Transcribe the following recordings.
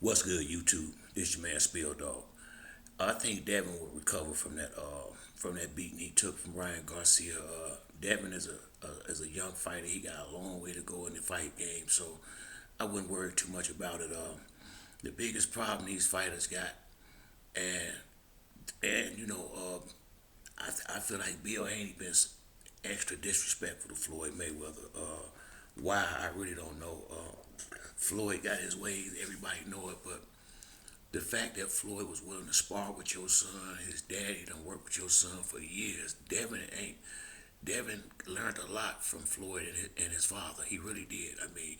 What's good, YouTube? It's your man Spill Dog. I think Devin will recover from that beating he took from Ryan Garcia. Devin is a young fighter. He got a long way to go in the fight game, so I wouldn't worry too much about it. The biggest problem these fighters got, and I feel like Bill Haney been extra disrespectful to Floyd Mayweather. Why I really don't know. Floyd got his ways, everybody know it, but the fact that Floyd was willing to spar with your son, his daddy done worked with your son for years. Devin learned a lot from Floyd and his father. He really did. I mean,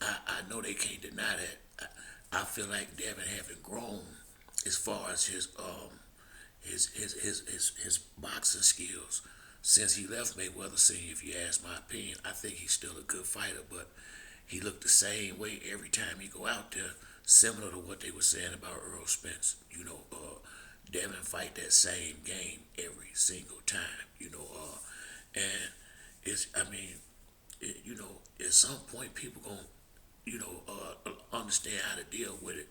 I know they can't deny that. I feel like Devin having grown as far as his boxing skills since he left Mayweather Senior. If you ask my opinion, I think he's still a good fighter, but he looked the same way every time he go out there, similar to what they were saying about Earl Spence. Devin fight that same game every single time. And I mean, at some point people gonna, understand how to deal with it.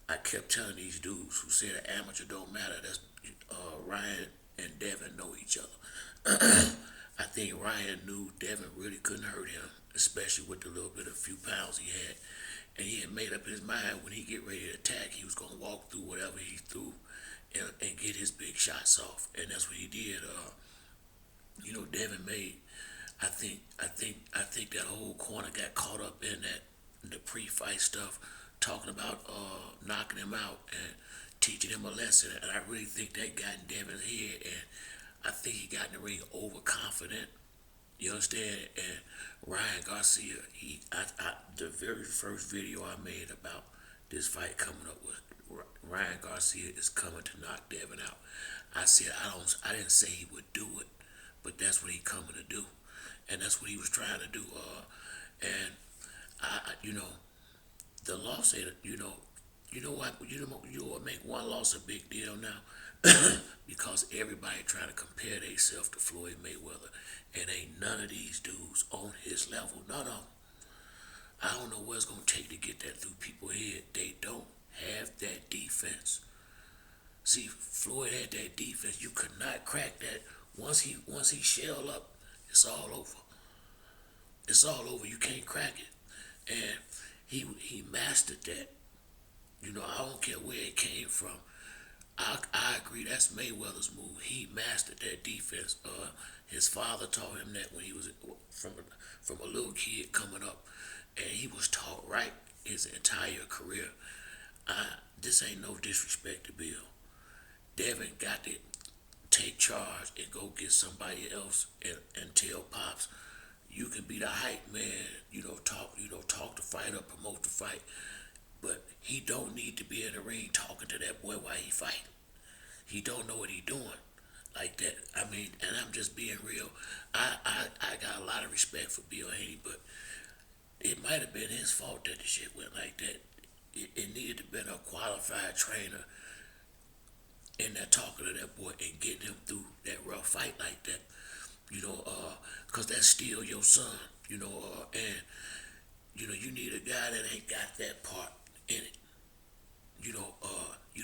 I kept telling these dudes who said an amateur don't matter. That's Ryan and Devin know each other. I think Ryan knew Devin really couldn't hurt him, especially with the little bit of few pounds he had. And he had made up his mind when he get ready to attack, he was gonna walk through whatever he threw and get his big shots off. And that's what he did. Devin made. I think that whole corner got caught up in the pre-fight stuff, talking about knocking him out and teaching him a lesson. And I really think that got in Devin's head, and I think he got in the ring overconfident. You understand? And Ryan Garcia, the very first video I made about this fight coming up was Ryan Garcia is coming to knock Devin out. I said I didn't say he would do it, but that's what he coming to do, and that's what he was trying to do. And the loss ain't, what make one loss a big deal now, because everybody trying to compare themselves to Floyd Mayweather, and ain't none of these dudes on his level. None of them. I don't know what it's gonna take to get that through people's head. They don't have that defense. See, Floyd had that defense. You could not crack that. Once he shell up, it's all over. It's all over. You can't crack it. And he mastered that. I don't care where it came from. I agree. That's Mayweather's move. He mastered that defense. His father taught him that when he was from a little kid coming up, and he was taught right his entire career. This ain't no disrespect to Bill. Devin got to take charge and go get somebody else and tell pops, you can be the hype man. Talk the fight up, promote the fight, but he don't need to be in the ring talking to that boy while he fighting. He don't know what he doing like that. I mean, and I'm just being real. I got a lot of respect for Bill Haney, but it might have been his fault that the shit went like that. It needed to have been a qualified trainer in there talking to that boy and getting him through that rough fight like that. Because that's still your son. And you need a guy that ain't got that part in it. You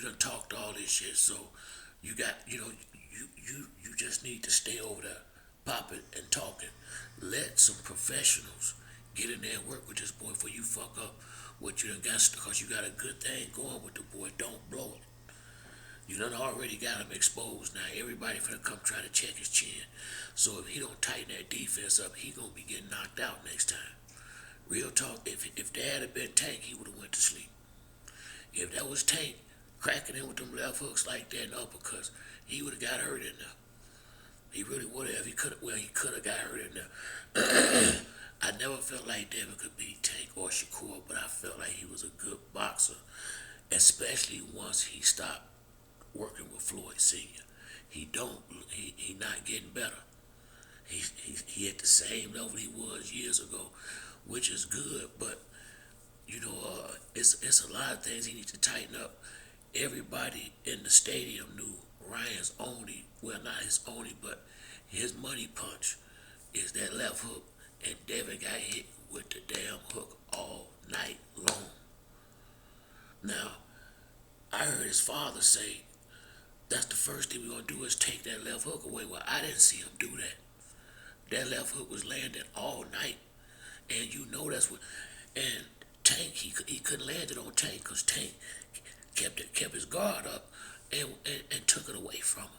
done talked all this shit, so you got, you just need to stay over there, popping and talking. Let some professionals get in there and work with this boy before you fuck up what you done got, because you got a good thing going with the boy. Don't blow it. You done already got him exposed. Now everybody finna come try to check his chin. So if he don't tighten that defense up, he gonna be getting knocked out next time. Real talk. If Dad had been Tank, he would have went to sleep. If that was Tank cracking him with them left hooks like that and uppercuts, he would have got hurt in there. He really would have. He could have got hurt in there. I never felt like Devin could beat Tank or Shakur, but I felt like he was a good boxer, especially once he stopped working with Floyd Senior. He not getting better. He at the same level he was years ago, which is good, but it's a lot of things he needs to tighten up. Everybody in the stadium knew Ryan's only, well, not his only, but his money punch is that left hook, and Devin got hit with the damn hook all night long. Now, I heard his father say that's the first thing we're gonna do is take that left hook away. Well, I didn't see him do that. That left hook was landing all night, and you know that's what. And Tank, he couldn't land it on Tank because Tank kept his guard up and took it away from him.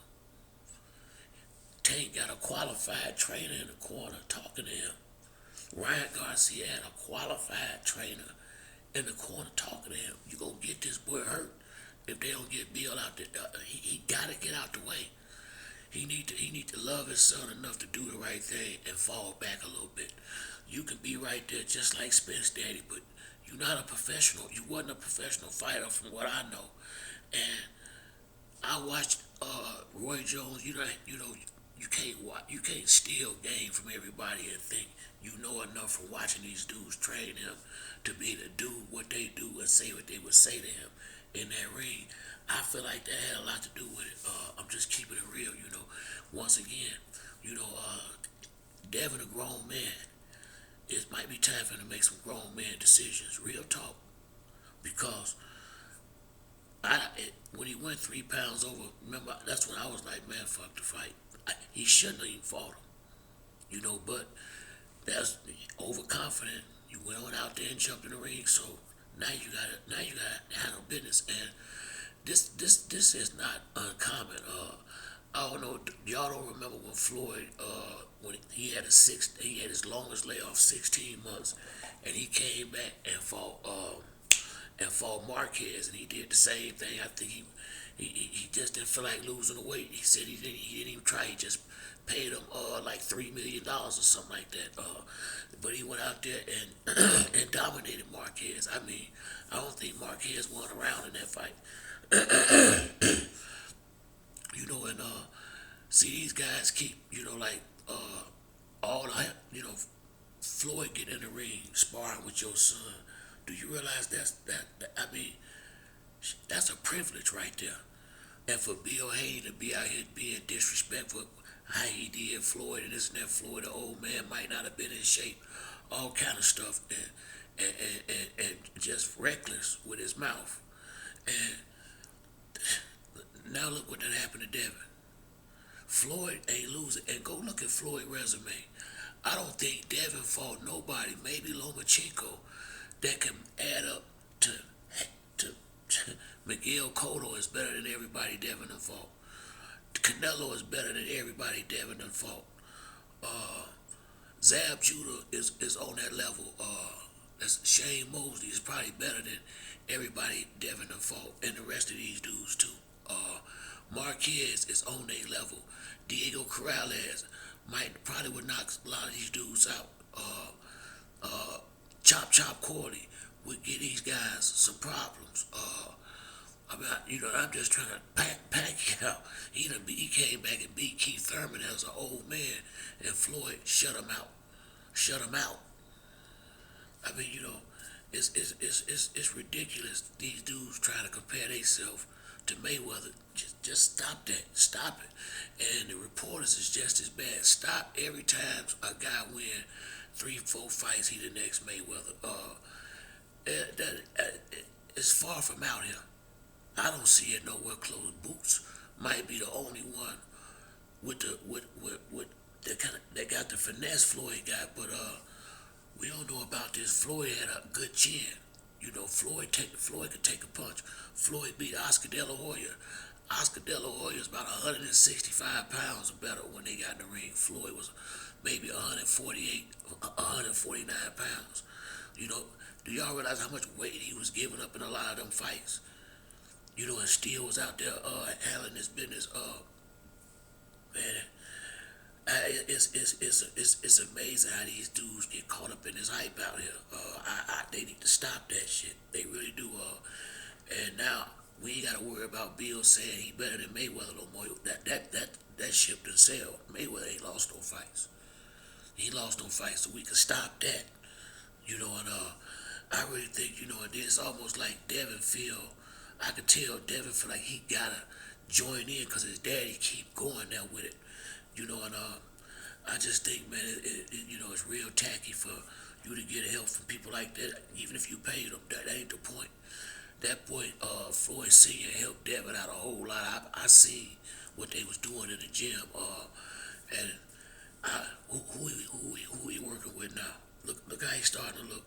Tank got a qualified trainer in the corner talking to him. Ryan Garcia had a qualified trainer in the corner talking to him. You gonna get this boy hurt if they don't get Bill out there. He gotta get out the way. He need to love his son enough to do the right thing and fall back a little bit. You can be right there just like Spence Daddy, but you're not a professional. You wasn't a professional fighter from what I know. And I watched Roy Jones. You can't steal game from everybody and think you know enough from watching these dudes train him to be to do what they do and say what they would say to him in that ring. I feel like that had a lot to do with it. I'm just keeping it real. Once again, Devin a grown man. It might be time for him to make some grown man decisions. Real talk, because when he went 3 pounds over, remember that's when I was like, man, fuck the fight. He shouldn't have even fought him. But that's overconfident. You went on out there and jumped in the ring, so now you gotta handle business. And this is not uncommon. I don't know. Y'all don't remember when Floyd, when he had his longest layoff, 16 months, and he came back and fought Marquez, and he did the same thing. I think he just didn't feel like losing the weight. He said he didn't even try. He just paid him like $3 million or something like that. But he went out there and and dominated Marquez. I mean, I don't think Marquez won a round in that fight. And see these guys keep like all the Floyd get in the ring sparring with your son. Do you realize I mean, that's a privilege right there. And for Bill Hayne to be out here being disrespectful, how he did Floyd and this and that, Floyd, the old man might not have been in shape, all kind of stuff, and just reckless with his mouth. And now look what that happened to Devin. Floyd ain't losing. And go look at Floyd's resume. I don't think Devin fought nobody, maybe Lomachenko, that can add up to Miguel Cotto is better than everybody Devin done fought. Canelo is better than everybody Devin done fought. Zab Judah is on that level. That's Shane Mosley is probably better than everybody Devin done fought, and the rest of these dudes too. Marquez is on their level. Diego Corrales probably would knock a lot of these dudes out. Chop Corley would get these guys some problems. I'm just trying to pack it out. He came back and beat Keith Thurman as an old man, and Floyd shut him out. Shut him out. I mean, it's ridiculous. These dudes trying to compare themselves to Mayweather. Just stop that. Stop it. And the reporters is just as bad. Stop every time a guy win 3-4 fights, he the next Mayweather. It's far from out here. I don't see it nowhere close. Boots might be the only one with that got the finesse Floyd got, but we don't know about this. Floyd had a good chin. Floyd could take a punch. Floyd beat Oscar De La Hoya. Oscar De La Hoya is about 165 pounds or better when they got in the ring. Floyd was maybe 148, 149 pounds. Do y'all realize how much weight he was giving up in a lot of them fights? And Steele was out there handling his business. Man, it's amazing how these dudes get caught up in this hype out here. They need to stop that shit. They really do. And now we ain't gotta worry about Bill saying he better than Mayweather no more. That ship done sailed. Mayweather ain't lost no fights. He lost no fights, so we can stop that. And I really think and then it's almost like Devin feel. I could tell Devin feel like he gotta join in because his daddy keep going there with it. And I just think, man, it's real tacky for you to get help from people like that, even if you pay them. That ain't the point. that boy Floyd Senior helped Devin out a whole lot. I seen what they was doing in the gym. And who he working with now? Look how he starting to look.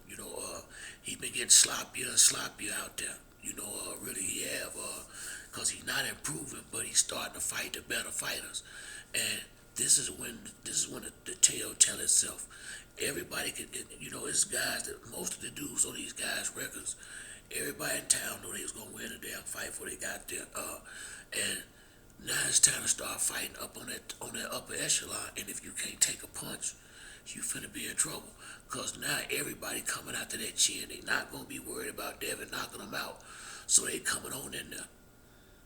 You know, he been getting sloppier and sloppier out there. You know, really he have, cause he's not improving, but he's starting to fight the better fighters. And this is when the tale tell itself. Everybody can, you know, it's guys that most of the dudes on these guys' records. Everybody in town knew they was gonna win a damn fight before they got there. And now it's time to start fighting up on that upper echelon. And if you can't take a punch, you finna be in trouble. Cause now everybody coming after that chin. They not gonna be worried about Devin knocking them out. So they coming on in there.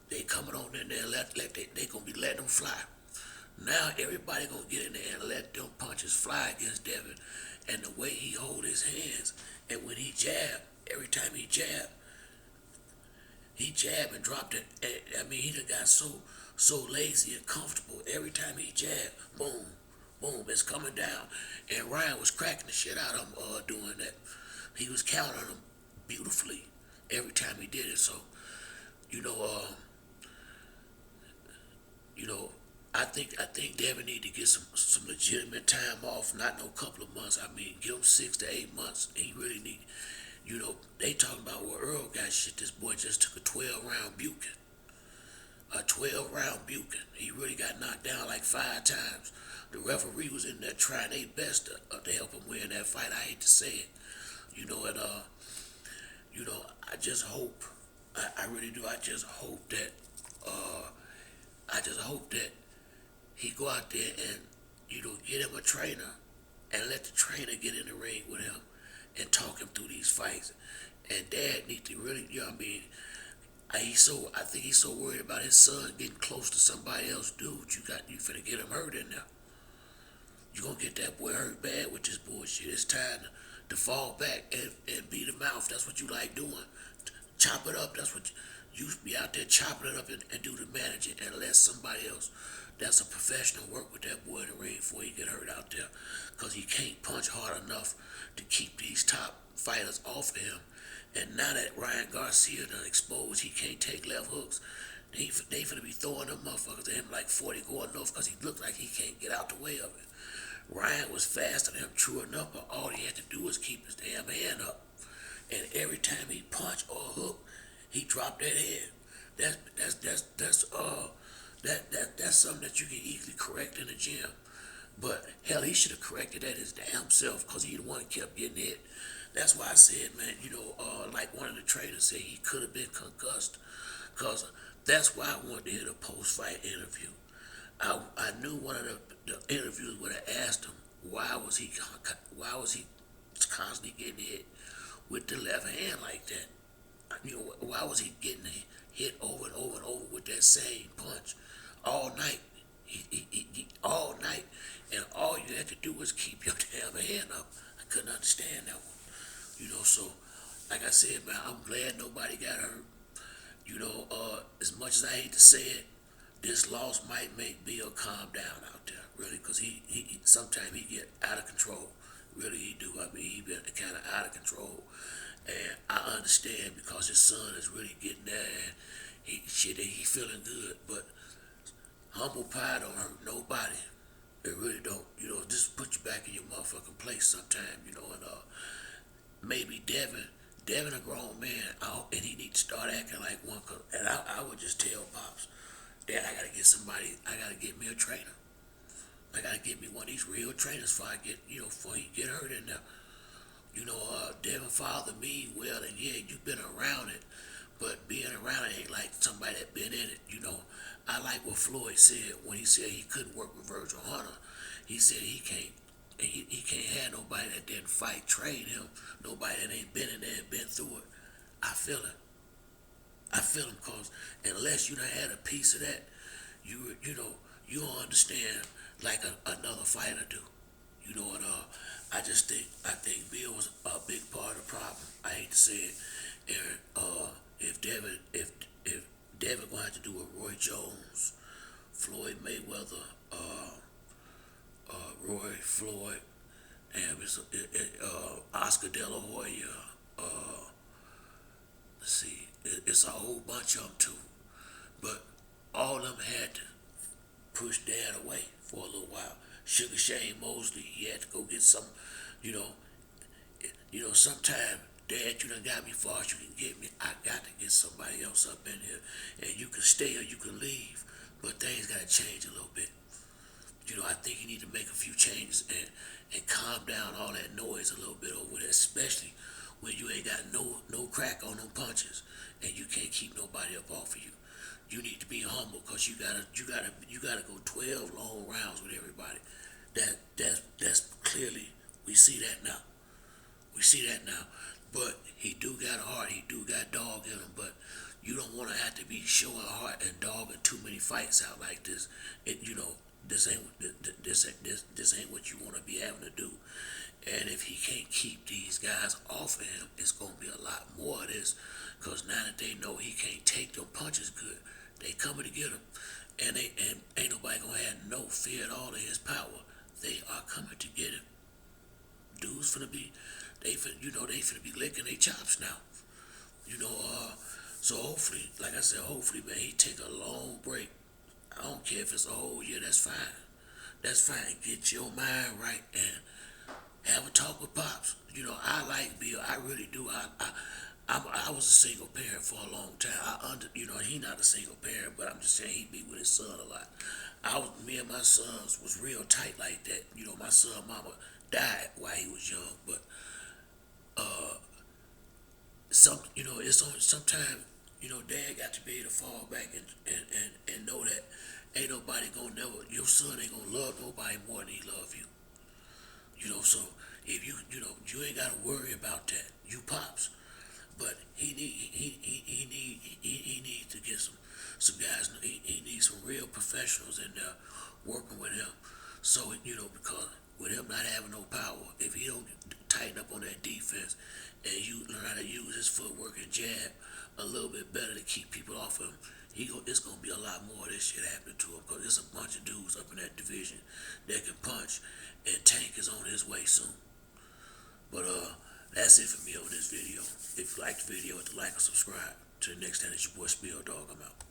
They coming on in there. They gonna be letting them fly. Now everybody gonna get in there and let them punches fly against Devin. And the way he hold his hands, and when he jab, every time he jab and dropped it. I mean, he done got so lazy and comfortable. Every time he jab, boom, boom, it's coming down. And Ryan was cracking the shit out of him doing that. He was countering him beautifully every time he did it. So, you know, you know, I think Devin need to get some legitimate time off, not no couple of months. I mean, give him 6 to 8 months. And he really need, you know, they talking about where Earl got shit. This boy just took a 12-round buking. A 12-round buking. He really got knocked down like 5 times. The referee was in there trying their best to help him win that fight. I hate to say it, you know, and you know, I just hope, I really do. I just hope that he go out there and, you know, get him a trainer and let the trainer get in the ring with him and talk him through these fights. And Dad need to really, you know what I mean? I think he's so worried about his son getting close to somebody else. Dude, you finna get him hurt in there. You gonna get that boy hurt bad with this bullshit. It's time to fall back and beat him out. That's what you like doing. Chop it up. That's what you be out there chopping it up and do the managing and let somebody else that's a professional work with that boy in the ring before he get hurt out there. Cause he can't punch hard enough to keep these top fighters off of him. And now that Ryan Garcia done exposed he can't take left hooks, they finna be throwing them motherfuckers at him like 40 going north because he looked like he can't get out the way of it. Ryan was faster than him, true enough, but all he had to do was keep his damn hand up. And every time he punched or hooked, he dropped that head. That's something that you can easily correct in the gym. But hell, he should have corrected that his damn self because he the one that kept getting hit. That's why I said, man, you know, like one of the trainers said, he could have been concussed. Because that's why I wanted to hear the post-fight interview. I knew one of the interviewers would have asked him why was he constantly getting hit with the left hand like that. You know, why was he getting hit over and over and over with that same punch all night? All night, and all you had to do was keep your damn hand up. I couldn't understand that one. You know, so like I said, man, I'm glad nobody got hurt. You know, as much as I hate to say it, this loss might make Bill calm down out there, really, because he sometimes he get out of control. Really, he do. I mean, he been kind of out of control, and I understand because his son is really getting there, and he feeling good. But humble pie don't hurt nobody. It really don't. You know, just put you back in your motherfucking place sometime. You know, and maybe Devin a grown man, and he need to start acting like one. And I would just tell Pops, Dad, I gotta get me a trainer. I gotta get me one of these real trainers before he get hurt in there. You know, Devin fathered me well, and yeah, you've been around it, but being around it ain't like somebody that been in it. You know, I like what Floyd said when he said he couldn't work with Virgil Hunter. He said he can't have nobody that didn't fight, train him, nobody that ain't been in there and been through it. I feel it. I feel him because unless you done had a piece of that, you don't understand like another fighter do. You know, and I think Bill was a big part of the problem. I hate to say it. And if Devin gonna have to do a Roy Jones, Floyd Mayweather, Roy Floyd, and Oscar De La Hoya, let's it's a whole bunch of them too. But all of them had to push Dad away for a little while. Sugar Shane Mosley, he had to go get some, you know, sometime, Dad, you done got me far as you can get me. I got to get somebody else up in here. And you can stay or you can leave. But things got to change a little bit. I think you need to make a few changes and calm down all that noise a little bit over there, especially when you ain't got no crack on them punches and you can't keep nobody up off of you. You need to be humble because you gotta go 12 long rounds with everybody. That's clearly, we see that now. We see that now. But he do got a heart. He do got dog in him. But you don't want to have to be showing heart and dog in too many fights out like this. This ain't what you want to be having to do. And if he can't keep these guys off of him, it's gonna be a lot more of this. Cause now that they know he can't take them punches good, they coming to get him, and ain't nobody gonna have no fear at all of his power. They are coming to get him. Dudes finna be, they finna be licking their chops now. So hopefully, like I said, hopefully, man, he take a long break. I don't care if it's a whole year. That's fine. That's fine. Get your mind right and have a talk with Pops. I like Bill. I really do. I was a single parent for a long time. He not a single parent, but I'm just saying he be with his son a lot. Me and my sons was real tight like that. My son mama died while he was young, but it's only sometimes, Dad got to be able to fall back and know that ain't nobody gonna never, your son ain't gonna love nobody more than he love you. So if you ain't gotta worry about that. You Pops. But he needs to get some guys. He needs some real professionals in there working with him. So because with him not having no power, if he don't tighten up on that defense and you learn how to use his footwork and jab a little bit better to keep people off of him, it's gonna be a lot more of this shit happening to him. Because there's a bunch of dudes up in that division that can punch, and Tank is on his way soon. But that's it for me on this video. If you like the video, hit the like and subscribe. Till the next time, it's your boy Spill Dog. I'm out.